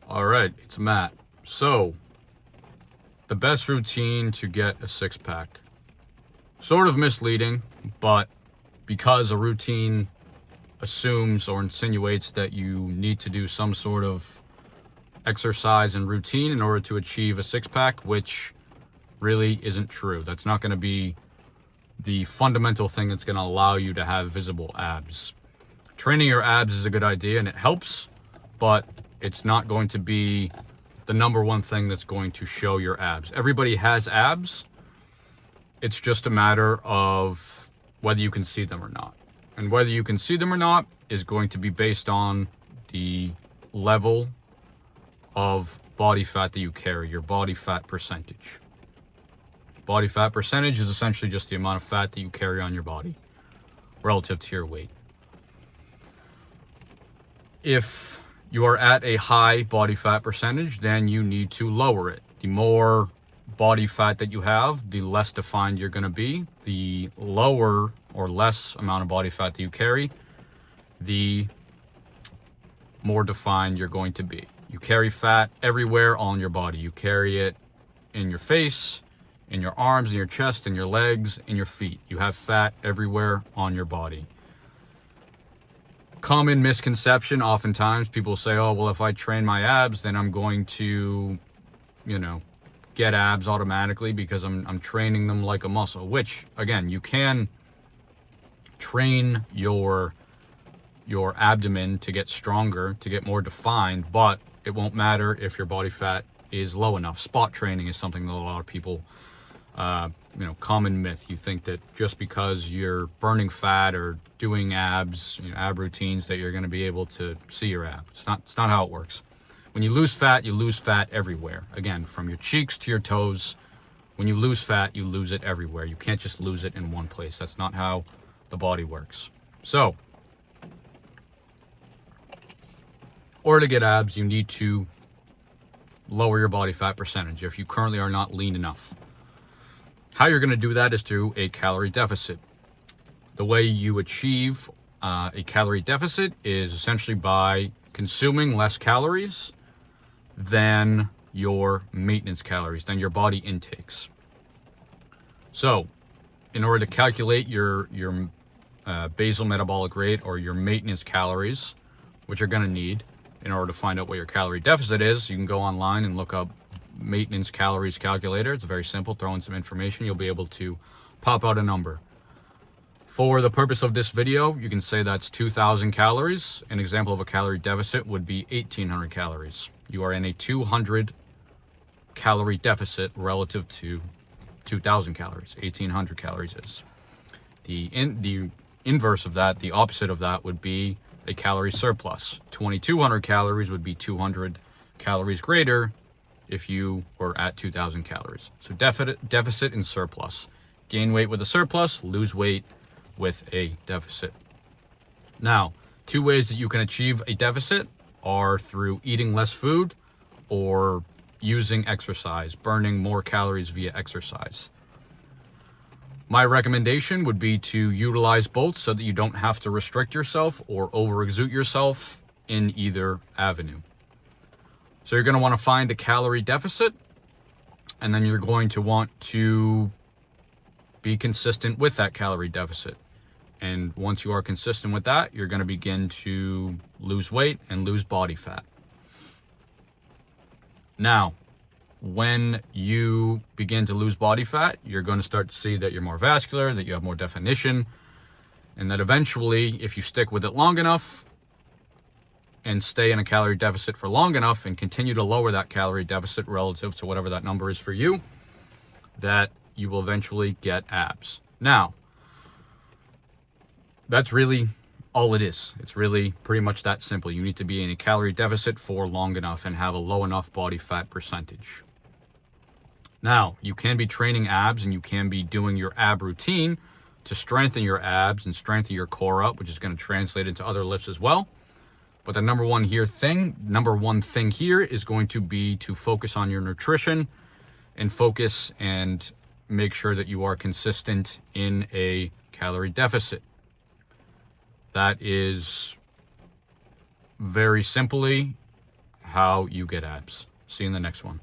All right, it's Matt. So, the best routine to get a six-pack. Sort of misleading, but because a routine assumes or insinuates that you need to do some sort of exercise and routine in order to achieve a six-pack, which really isn't true. That's not going to be the fundamental thing that's going to allow you to have visible abs. Training your abs is a good idea and it helps, but it's not going to be the number one thing that's going to show your abs. Everybody has abs. It's just a matter of whether you can see them or not. And whether you can see them or not is going to be based on the level of body fat that you carry, your body fat percentage. Body fat percentage is essentially just the amount of fat that you carry on your body relative to your weight. If you are at a high body fat percentage, then you need to lower it. The more body fat that you have, the less defined you're going to be. The lower or less amount of body fat that you carry, the more defined you're going to be. You carry fat everywhere on your body. You carry it in your face, in your arms, in your chest, in your legs, in your feet. You have fat everywhere on your body. Common misconception, oftentimes people say, oh, well, if I train my abs, then I'm going to, get abs automatically because I'm training them like a muscle, which, again, you can train your abdomen to get stronger, to get more defined, but it won't matter if your body fat is low enough. Spot training is something that a lot of people, common myth. You think that just because you're burning fat or doing abs, ab routines, that you're going to be able to see your abs. It's not how it works. When you lose fat everywhere. Again, from your cheeks to your toes. When you lose fat, you lose it everywhere. You can't just lose it in one place. That's not how the body works. So, in order to get abs, you need to lower your body fat percentage if you currently are not lean enough. How you're going to do that is through a calorie deficit. The way you achieve a calorie deficit is essentially by consuming less calories than your maintenance calories, than your body intakes. So, in order to calculate your basal metabolic rate or your maintenance calories, which you're going to need in order to find out what your calorie deficit is, you can go online and look up maintenance calories calculator. It's very simple. Throw in some information, you'll be able to pop out a number. For the purpose of this video, you can say that's 2,000 calories. An example of a calorie deficit would be 1,800 calories. You are in a 200 calorie deficit relative to 2,000 calories. 1,800 calories is. The inverse of that, the opposite of that, would be a calorie surplus. 2,200 calories would be 200 calories greater if you were at 2,000 calories. So deficit and surplus. Gain weight with a surplus, lose weight with a deficit. Now, two ways that you can achieve a deficit are through eating less food or using exercise, burning more calories via exercise. My recommendation would be to utilize both so that you don't have to restrict yourself or overexert yourself in either avenue. So you're going to want to find a calorie deficit, and then you're going to want to be consistent with that calorie deficit. And once you are consistent with that, you're going to begin to lose weight and lose body fat. Now, when you begin to lose body fat, you're going to start to see that you're more vascular, that you have more definition, and that eventually, if you stick with it long enough and stay in a calorie deficit for long enough and continue to lower that calorie deficit relative to whatever that number is for you, that you will eventually get abs. Now, that's really all it is. It's really pretty much that simple. You need to be in a calorie deficit for long enough and have a low enough body fat percentage. Now, you can be training abs and you can be doing your ab routine to strengthen your abs and strengthen your core up, which is going to translate into other lifts as well. But the number one thing here is going to be to focus on your nutrition and focus and make sure that you are consistent in a calorie deficit. That is very simply how you get abs. See you in the next one.